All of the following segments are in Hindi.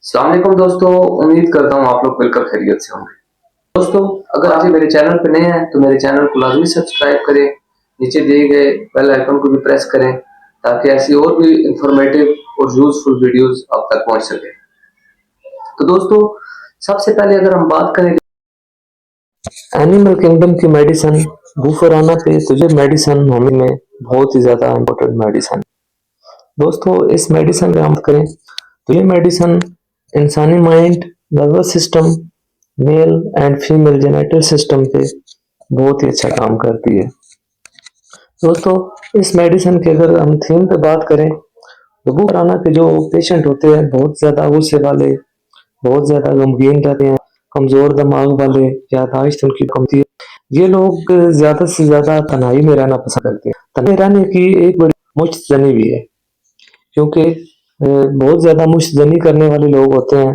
अस्सलाम वालेकुम दोस्तों, उम्मीद करता हूँ आप लोग बिल्कुल खैरियत से होंगे। दोस्तों, अगर आप मेरे चैनल पर नए हैं तो मेरे चैनल को लाजमी सब्सक्राइब करें, नीचे दिए गए बेल आइकन को भी प्रेस करें ताकि ऐसी और भी इंफॉर्मेटिव और यूजफुल वीडियोस आप तक पहुंच सके। तो दोस्तों, सबसे पहले अगर हम बात करें एनिमल किंगडम की मेडिसिन बुफराना पे, तो ये मेडिसिन हमें में बहुत ही ज्यादा इम्पोर्टेंट मेडिसिन। दोस्तों, इस मेडिसिन की हम बात करें तो ये मेडिसिन इंसानी mind, nervous system, male and female genital system पे बहुत ही अच्छा काम करती है। दोस्तों, इस मेडिसिन के अगर हम थीम पे बात करें तो वो पुराना के जो पेशेंट होते हैं बहुत ज्यादा गुस्से वाले, बहुत ज्यादा गमगीन रहते हैं, कमजोर दिमाग वाले, याददाश्त उनकी कमती है, ये लोग ज्यादा से ज्यादा तन्हाई में रहना पसंद करते हैं। तन्हाई रहने की एक बड़ी मुश्तजनी भी है, क्योंकि बहुत ज्यादा मुश्तजनी करने वाले लोग होते हैं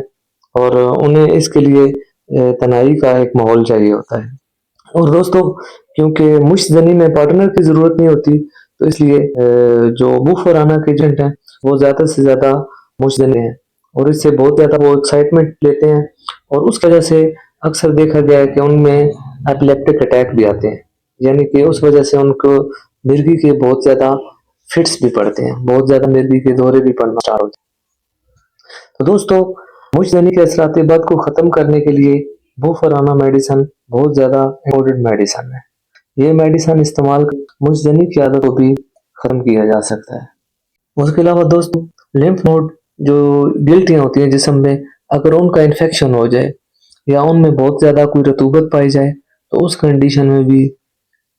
और उन्हें इसके लिए तन्हाई का एक माहौल चाहिए होता है। और दोस्तों, क्योंकि मुश्तजनी में पार्टनर की जरूरत नहीं होती, तो इसलिए जो बुफराना के एजेंट हैं वो ज्यादा से ज्यादा मुश्तजनी हैं और इससे बहुत ज्यादा वो एक्साइटमेंट लेते हैं और उस वजह से अक्सर देखा गया है कि उनमें एपिलेप्टिक अटैक भी आते हैं, यानी कि उस वजह से उनको मिर्गी के बहुत ज्यादा फिट्स भी पड़ते हैं, बहुत ज्यादा मिर्गी के दौरे भी पड़ना स्टार्ट होते हैं। तो दोस्तों, मुश्तजनी के असरात बद को खत्म करने के लिए बुफराना मेडिसिन बहुत ज्यादा इम्पोर्टेंट मेडिसिन है। ये मेडिसिन इस्तेमाल कर मुश्तजनी की आदत को भी खत्म किया जा सकता है। उसके अलावा दोस्तों, लिम्फ नोड जो गिल्टियां होती हैं जिस्म में, अगर उनका इन्फेक्शन हो जाए या उनमें बहुत ज्यादा कोई रतूबत पाई जाए तो उस कंडीशन में भी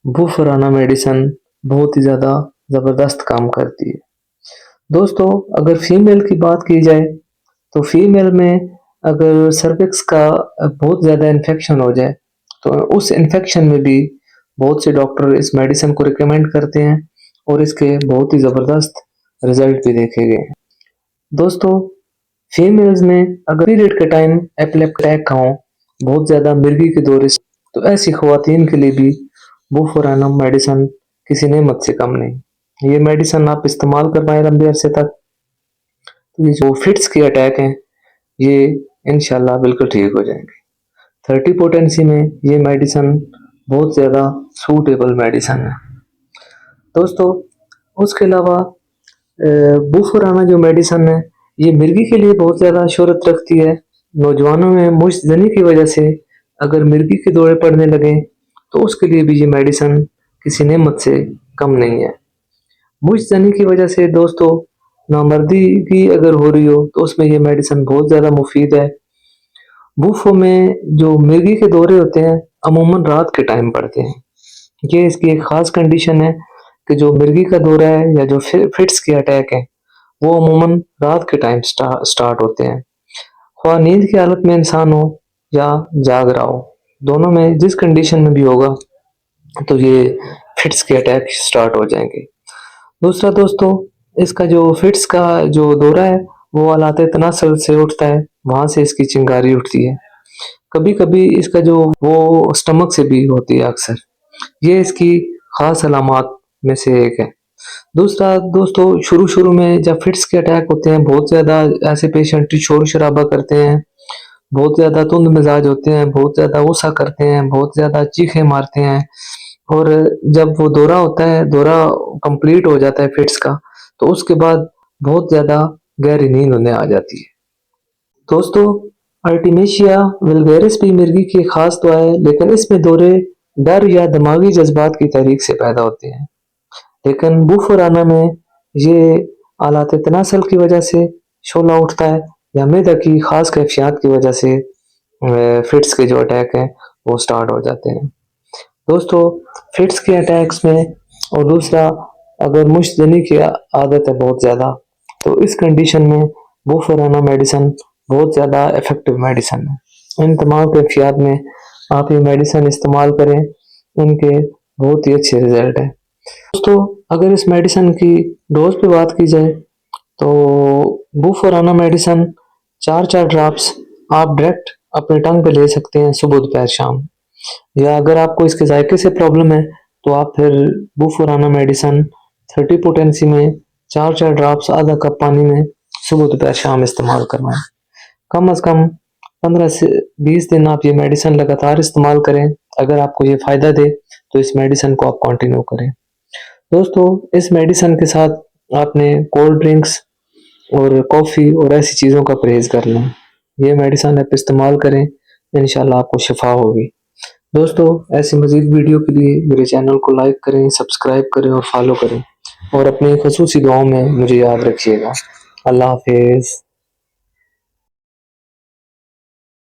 बुफराना मेडिसिन बहुत ही ज्यादा जबरदस्त काम करती है। दोस्तों, अगर फीमेल की बात की जाए तो फीमेल में अगर सर्विक्स का बहुत ज़्यादा इन्फेक्शन हो जाए तो उस इन्फेक्शन में भी बहुत से डॉक्टर इस मेडिसिन को रिकमेंड करते हैं और इसके बहुत ही ज़बरदस्त रिजल्ट भी देखे गए हैं। दोस्तों, फीमेल्स में अगर पीरियड के टाइम एपिलेप्टिक अटैक हो, बहुत ज़्यादा मिर्गी के दौरे से, तो ऐसी खवातीन के लिए भी बुफराना मेडिसिन किसी नेमत से कम नहीं। ये मेडिसिन आप इस्तेमाल कर पाए लंबे अरसे तक, ये जो फिट्स के अटैक हैं ये इंशाल्लाह बिल्कुल ठीक हो जाएंगे। 30 पोटेंसी में ये मेडिसिन बहुत ज़्यादा सूटेबल मेडिसिन है। दोस्तों, उसके अलावा बुफराना जो मेडिसिन है ये मिर्गी के लिए बहुत ज़्यादा शोहरत रखती है। नौजवानों में मुश्तजनी की वजह से अगर मिर्गी के दौरे पड़ने लगे तो उसके लिए भी ये मेडिसिन किसी नेमत से कम नहीं है। मुश्तजनी की वजह से दोस्तों, नामर्दी की अगर हो रही हो तो उसमें ये मेडिसिन बहुत ज़्यादा मुफीद है। बुफो में जो मिर्गी के दौरे होते हैं अमूमन रात के टाइम पड़ते हैं। ये इसकी एक खास कंडीशन है कि जो मिर्गी का दौरा है या जो फिट्स के अटैक है वो अमूमन रात के टाइम स्टार्ट होते हैं। ख्वाह नींद की हालत में इंसान हो या जाग रहा हो, दोनों में जिस कंडीशन में भी होगा तो ये फिट्स के अटैक स्टार्ट हो जाएंगे। दूसरा दोस्तों, इसका जो फिट्स का जो दौरा है वो आलाते तनासर से उठता है, वहां से इसकी चिंगारी उठती है। कभी कभी इसका जो वो स्टमक से भी होती है अक्सर। ये इसकी खास अलामात में से एक है। दूसरा दोस्तों, शुरू शुरू में जब फिट्स के अटैक होते हैं बहुत ज्यादा ऐसे पेशेंट शोर शराबा करते हैं, बहुत ज्यादा तुंद मिजाज होते हैं, बहुत ज्यादा गुस्सा करते हैं, बहुत ज्यादा चीखें मारते हैं और जब वो दौरा होता है, दौरा कंप्लीट हो जाता है फिट्स का, तो उसके बाद बहुत ज्यादा गहरी नींद उन्हें आ जाती है। दोस्तों, अर्टिमेशिया वल्गैरिस भी मिर्गी की खास दुआ है, लेकिन इसमें दौरे डर या दिमागी जज्बात की तहरीक से पैदा होते हैं। लेकिन बुफराना में ये आलात तनासल की वजह से शोला उठता है या मैदा की खास कैफियत की वजह से फिट्स के जो अटैक हैं वो स्टार्ट हो जाते हैं। दोस्तों, फिट्स के अटैक्स में और दूसरा अगर मुश्तजनी की आदत है बहुत ज़्यादा, तो इस कंडीशन में बुफराना मेडिसिन बहुत ज़्यादा इफेक्टिव मेडिसिन है। इन तमाम कैफियत में आप ये मेडिसिन इस्तेमाल करें, इनके बहुत ही अच्छे रिजल्ट हैं। दोस्तों, अगर इस मेडिसिन की डोज पे बात की जाए तो बुफराना मेडिसिन 4-4 ड्रॉप्स आप डायरेक्ट अपने टंग पे ले सकते हैं सुबह दोपहर शाम, या अगर आपको इसके जायके से प्रॉब्लम है तो आप फिर बुफराना मेडिसिन 30 पोटेंसी में 4-4 ड्रॉप्स आधा कप पानी में सुबह दोपहर शाम इस्तेमाल करवाएं। कम से कम 15 से 20 दिन आप ये मेडिसिन लगातार इस्तेमाल करें। अगर आपको ये फ़ायदा दे तो इस मेडिसिन को आप कंटिन्यू करें। दोस्तों, इस मेडिसिन के साथ आपने कोल्ड ड्रिंक्स और कॉफ़ी और ऐसी चीज़ों का परहेज़ करना है। ये मेडिसिन आप इस्तेमाल करें, इंशाल्लाह आपको शिफ़ा होगी। दोस्तों, ऐसी मज़ीद वीडियो के लिए मेरे चैनल को लाइक करें, सब्सक्राइब करें और फॉलो करें और अपनी ख़ुसूसी दुआओं में मुझे याद रखिएगा। अल्लाह हाफ़िज़।